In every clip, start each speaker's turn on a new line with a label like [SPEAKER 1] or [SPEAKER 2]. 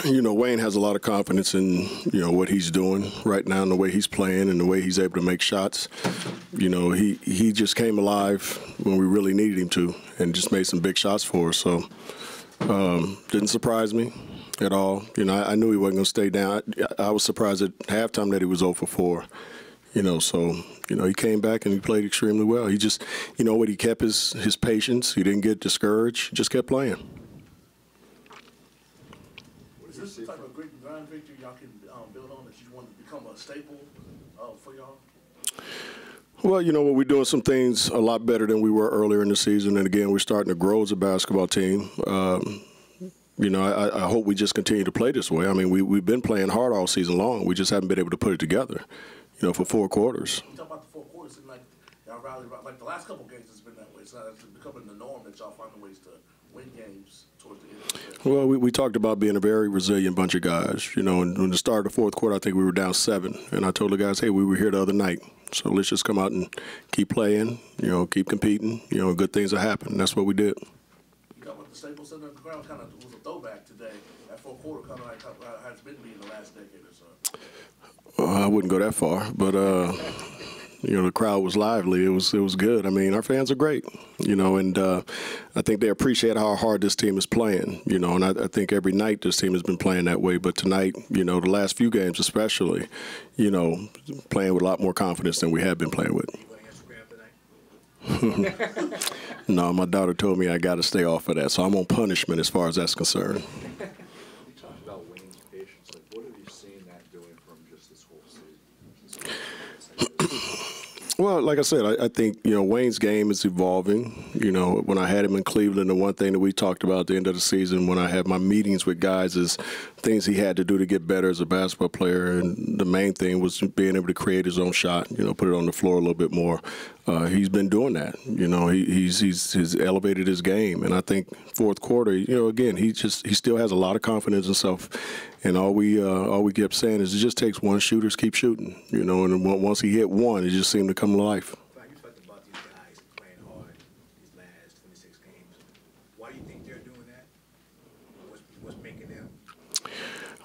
[SPEAKER 1] Wayne has a lot of confidence in, what he's doing right now and the way he's playing and the way he's able to make shots. He just came alive when we really needed him to and just made some big shots for us. So didn't surprise me at all. I knew he wasn't going to stay down. I was surprised at halftime that he was 0 for 4. He came back and he played extremely well. He just, he kept his patience. He didn't get discouraged. He just kept playing.
[SPEAKER 2] Is this the type of grit and grind victory y'all can build on that you want to become a staple for y'all?
[SPEAKER 1] Well, we're doing some things a lot better than we were earlier in the season. And, again, we're starting to grow as a basketball team. I hope we just continue to play this way. I mean, we've been playing hard all season long. We just haven't been able to put it together, for 4 quarters.
[SPEAKER 2] You talk about the 4 quarters, and like y'all rally, like the last couple of games, it's been that way. It's becoming the norm that y'all finding ways to win games towards the end of the season.
[SPEAKER 1] Well, we talked about being a very resilient bunch of guys. And when the start of the 4th quarter, I think we were down 7. And I told the guys, hey, we were here the other night. So let's just come out and keep playing, keep competing. Good things will happen. And that's what we did.
[SPEAKER 2] You got what the Staples Center crowd kind of was a throwback today. That 4th quarter kind of like how it's been in the last decade or so.
[SPEAKER 1] I wouldn't go that far, but the crowd was lively. It was good. I mean, our fans are great, and I think they appreciate how hard this team is playing, and I think every night this team has been playing that way. But tonight, the last few games especially, playing with a lot more confidence than we have been playing with. No, my daughter told me I got to stay off of that, so I'm on punishment as far as that's concerned.
[SPEAKER 3] You talked about Wayne's patience. Like, what have you seen that doing from just this whole season?
[SPEAKER 1] Well, like I said, I think, Wayne's game is evolving. When I had him in Cleveland, the one thing that we talked about at the end of the season when I had my meetings with guys is things he had to do to get better as a basketball player. And the main thing was being able to create his own shot, put it on the floor a little bit more. He's been doing that. He's elevated his game. And I think 4th quarter, again, he still has a lot of confidence in himself. And all we kept saying is it just takes one shooter to keep shooting, and once he hit one, it just seemed to come to life.
[SPEAKER 4] You talked about these guys playing hard these last 26 games. Why do you think they're doing that? What's making them?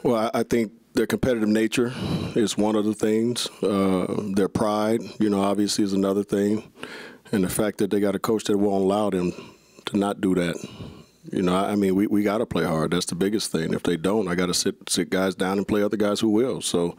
[SPEAKER 1] Well, I think their competitive nature is one of the things. Their pride, obviously is another thing. And the fact that they got a coach that won't allow them to not do that. I mean, we got to play hard. That's the biggest thing. If they don't, I got to sit guys down and play other guys who will. So,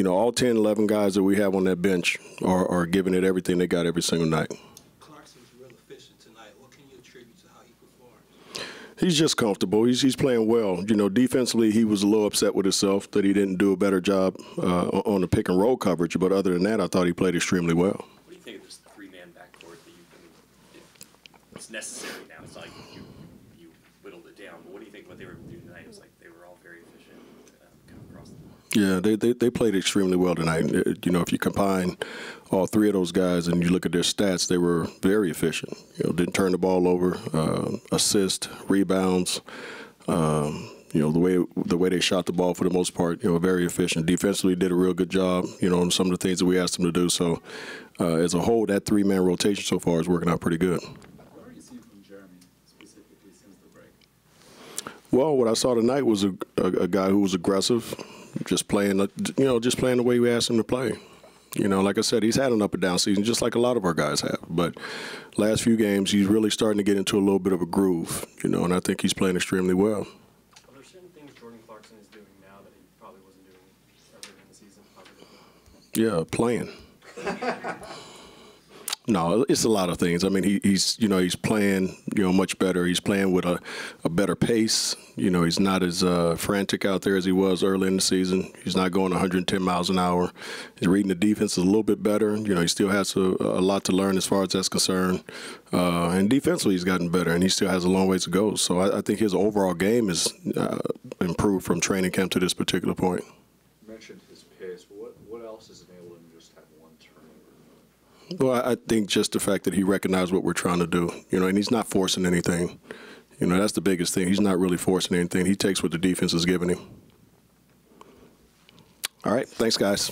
[SPEAKER 1] all 10, 11 guys that we have on that bench are giving it everything they got every single night.
[SPEAKER 5] Clarkson's real efficient tonight. What can you attribute to how he performs?
[SPEAKER 1] He's just comfortable. He's playing well. Defensively, he was a little upset with himself that he didn't do a better job on the pick and roll coverage. But other than that, I thought he played extremely well.
[SPEAKER 6] What do you think of this 3-man backcourt that it's necessary now? It's like you whittled it down. But what do you think what they were doing tonight? It was like they were all very efficient kind of across the board.
[SPEAKER 1] Yeah, they played extremely well tonight. If you combine all 3 of those guys and you look at their stats, they were very efficient. Didn't turn the ball over, assist, rebounds. The way they shot the ball for the most part, very efficient. Defensively, did a real good job, on some of the things that we asked them to do. So, as a whole, that 3-man rotation so far is working out pretty good.
[SPEAKER 7] What are you seeing from Jeremy specifically since the break?
[SPEAKER 1] Well, what I saw tonight was a guy who was aggressive, just playing the way we asked him to play. Like I said, he's had an up and down season, just like a lot of our guys have. But last few games, he's really starting to get into a little bit of a groove, and I think he's playing extremely well.
[SPEAKER 8] Are there certain things Jordan Clarkson is doing now that he probably wasn't doing earlier in the season?
[SPEAKER 1] Yeah, playing. No, it's a lot of things. I mean, he's playing, much better. He's playing with a better pace. He's not as frantic out there as he was early in the season. He's not going 110 miles an hour. He's reading the defense a little bit better. He still has a lot to learn as far as that's concerned. And defensively, he's gotten better, and he still has a long ways to go. So I think his overall game is improved from training camp to this particular point.
[SPEAKER 3] You mentioned his pace. What else is enabled him to just have one turnover?
[SPEAKER 1] Well, I think just the fact that he recognized what we're trying to do, and he's not forcing anything. That's the biggest thing. He's not really forcing anything. He takes what the defense is giving him. All right. Thanks, guys.